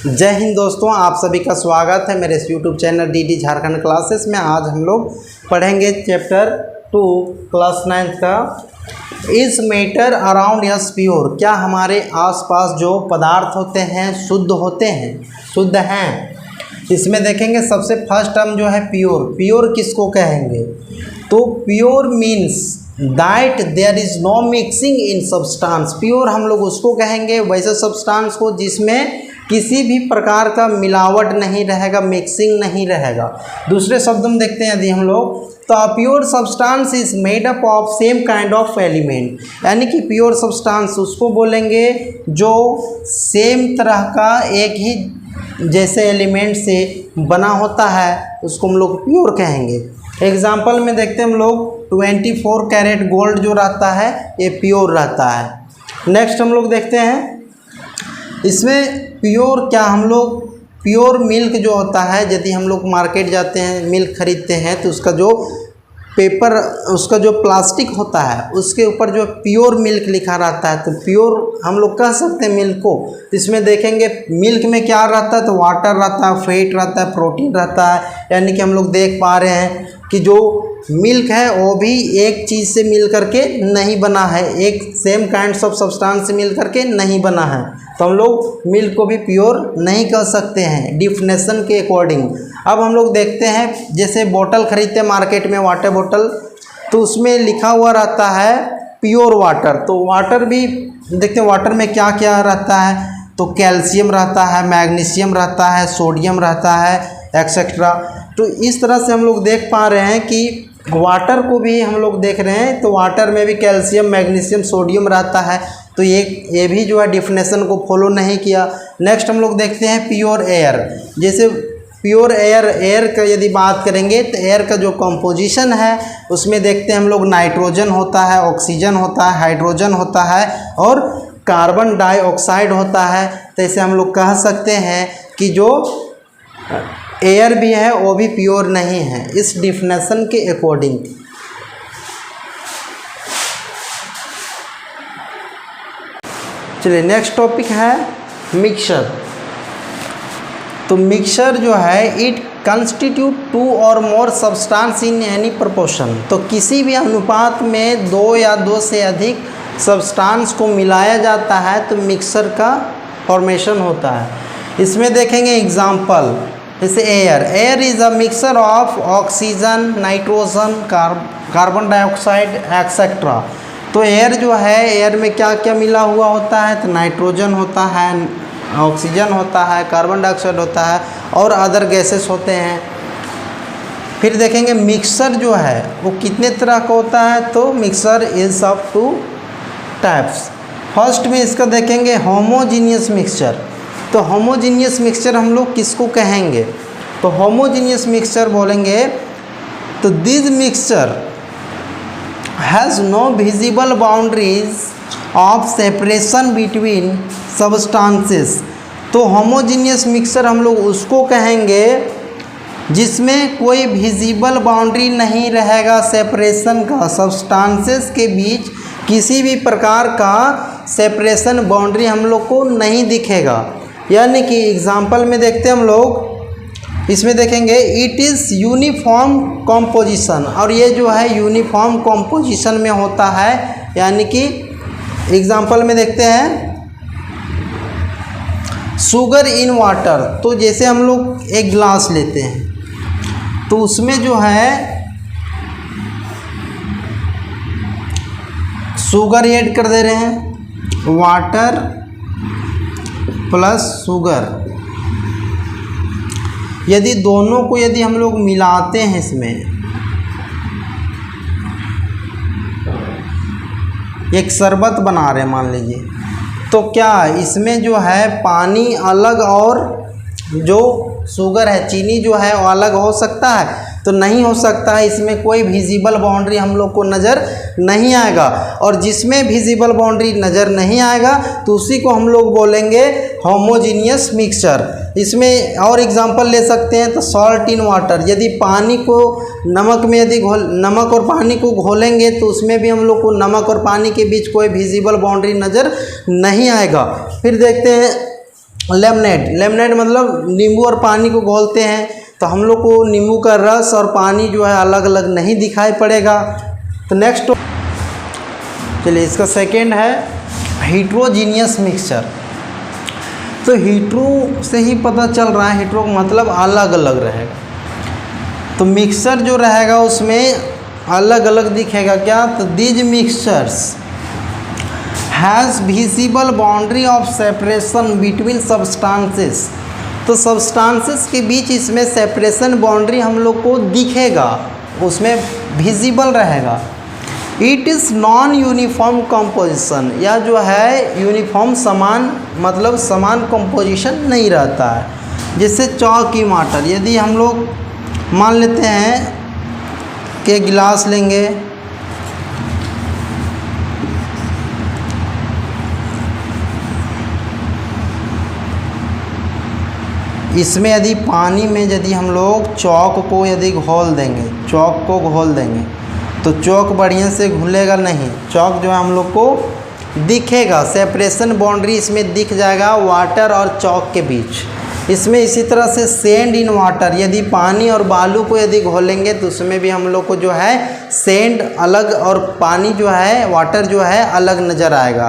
जय हिंद दोस्तों, आप सभी का स्वागत है मेरे इस YouTube channel DD Jharkhand classes में। आज हम लोग पढ़ेंगे चैप्टर 2 क्लास 9 का is matter around yes pure. क्या हमारे आसपास जो पदार्थ होते हैं शुद्ध हैं। इसमें देखेंगे सबसे फर्स्ट टर्म जो है प्योर। प्योर किसको कहेंगे? तो pure means that there is no mixing in substance. Pure हम लोग उसको कहेंगे वैसे सब्सटेंस को जिसमें किसी भी प्रकार का मिलावट नहीं रहेगा, मिक्सिंग नहीं रहेगा। दूसरे शब्द में देखते हैं यदि हम लोग, तो a pure substance is made up of same kind of element. यानी कि प्योर सब्सटेंस उसको बोलेंगे जो सेम तरह का एक ही जैसे एलिमेंट से बना होता है, उसको हम लोग प्योर कहेंगे। एग्जाम्पल में देखते हैं हम लोग 24 कैरेट गोल्ड जो रहता है ये प्योर रहता है। नेक्स्ट हम लोग देखते हैं इसमें प्योर क्या, हम लोग प्योर मिल्क जो होता है, यदि हम लोग मार्केट जाते हैं मिल्क खरीदते हैं तो उसका जो पेपर, उसका जो प्लास्टिक होता है उसके ऊपर जो प्योर मिल्क लिखा रहता है, तो प्योर हम लोग कह सकते हैं मिल्क को। इसमें देखेंगे मिल्क में क्या रहता है, तो वाटर रहता है, फैट रहता है, प्रोटीन रहता है। यानी कि हम लोग देख पा रहे हैं कि जो मिल्क है वो भी एक चीज़ से मिल करके नहीं बना है, एक सेम काइंड्स ऑफ सब्सटेंस से मिल करके नहीं बना है। तो हम लोग मिल्क को भी प्योर नहीं कह सकते हैं डिफिनेशन के अकॉर्डिंग। अब हम लोग देखते हैं जैसे बोतल खरीदते हैं मार्केट में, वाटर बोतल, तो उसमें लिखा हुआ रहता है प्योर वाटर। तो वाटर भी देखते हैं वाटर में क्या क्या रहता है, तो कैल्शियम रहता है, मैग्नीशियम रहता है, सोडियम रहता है, एक्सेट्रा। तो इस तरह से हम लोग देख पा रहे हैं कि वाटर को भी हम लोग देख रहे हैं तो वाटर में भी कैल्शियम, मैग्नीशियम, सोडियम रहता है। तो ये भी जो है डिफिनेशन को फॉलो नहीं किया। नेक्स्ट हम लोग देखते हैं प्योर एयर। जैसे प्योर एयर का यदि बात करेंगे तो एयर का जो कंपोजिशन है उसमें देखते हैं हम लोग नाइट्रोजन होता है, ऑक्सीजन होता है, हाइड्रोजन होता है और कार्बन डाइऑक्साइड होता है। तो ऐसे हम लोग कह सकते हैं कि जो एयर भी है वो भी प्योर नहीं है इस डिफिनेशन के अकॉर्डिंग। चलिए नेक्स्ट टॉपिक है मिक्सचर। तो मिक्सचर जो है इट कंस्टिट्यूट 2 और more substance in any proportion. तो किसी भी अनुपात में 2 या 2 से अधिक सब्सटेंस को मिलाया जाता है तो मिक्सचर का फॉर्मेशन होता है। इसमें देखेंगे एग्जाम्पल, जैसे air is a mixture of oxygen, nitrogen, carbon dioxide etcetera. तो एयर जो है, एयर में क्या क्या मिला हुआ होता है, तो नाइट्रोजन होता है, ऑक्सीजन होता है, कार्बन डाइऑक्साइड होता है और अदर गैसेस होते हैं। फिर देखेंगे मिक्सचर जो है वो कितने तरह का होता है, तो mixture is of 2 types. First में इसका देखेंगे होमोजीनियस मिक्सचर। तो होमोजीनियस मिक्सचर हम लोग किसको कहेंगे, तो होमोजीनियस मिक्सचर बोलेंगे तो this mixture has no visible boundaries of separation between substances. तो होमोजीनियस मिक्सचर हम लोग उसको कहेंगे जिसमें कोई विजिबल बाउंड्री नहीं रहेगा सेपरेशन का, सब्सटेंसेस के बीच किसी भी प्रकार का सेपरेशन बाउंड्री हम लोग को नहीं दिखेगा। यानी कि एग्जाम्पल में देखते हैं हम लोग, इसमें देखेंगे इट इज़ यूनिफॉर्म कॉम्पोजिशन, और ये जो है यूनिफॉर्म कॉम्पोजिशन में होता है। यानी कि एग्जाम्पल में देखते हैं शुगर इन वाटर। तो जैसे हम लोग एक गिलास लेते हैं तो उसमें जो है शुगर ऐड कर दे रहे हैं, वाटर प्लस शुगर। यदि दोनों को यदि हम लोग मिलाते हैं, इसमें एक शरबत बना रहे हैं मान लीजिए, तो क्या इसमें जो है पानी अलग और जो शुगर है, चीनी जो है वो अलग हो सकता है? तो नहीं हो सकता है। इसमें कोई विजिबल बाउंड्री हम लोग को नज़र नहीं आएगा, और जिसमें विजिबल बाउंड्री नज़र नहीं आएगा तो उसी को हम लोग बोलेंगे होमोजीनियस मिक्सचर। इसमें और एग्जांपल ले सकते हैं तो सॉल्ट इन वाटर। यदि पानी को नमक में यदि नमक और पानी को घोलेंगे तो उसमें भी हम लोग को नमक और पानी के बीच कोई विजिबल बाउंड्री नज़र नहीं आएगा। फिर देखते हैं लेमनेड मतलब नींबू और पानी को घोलते हैं, तो हम लोग को नींबू का रस और पानी जो है अलग अलग नहीं दिखाई पड़ेगा। तो नेक्स्ट चलिए, इसका सेकेंड है हेट्रोजीनियस मिक्सचर। तो हीट्रो से ही पता चल रहा है, हीट्रो का मतलब अलग अलग रहेगा। तो मिक्सचर जो रहेगा उसमें अलग अलग दिखेगा क्या, तो these mixtures has visible boundary of separation between substances. तो सब्सटेंसेस के बीच इसमें सेपरेशन बाउंड्री हम लोग को दिखेगा, उसमें विजिबल रहेगा। It is non uniform composition, या जो है यूनिफॉर्म समान मतलब समान कंपोजिशन नहीं रहता है। जैसे चौकी माटर, यदि हम लोग मान लेते हैं कि गिलास लेंगे, इसमें यदि पानी में यदि हम लोग चौक को यदि घोल देंगे, चौक को घोल देंगे तो चौक बढ़िया से घुलेगा नहीं, चौक जो है हम लोग को दिखेगा, सेपरेशन बाउंड्री इसमें दिख जाएगा वाटर और चौक के बीच। इसमें इसी तरह से सेंड इन वाटर, यदि पानी और बालू को यदि घोलेंगे तो उसमें भी हम लोग को जो है सेंड अलग और पानी जो है वाटर जो है अलग नज़र आएगा।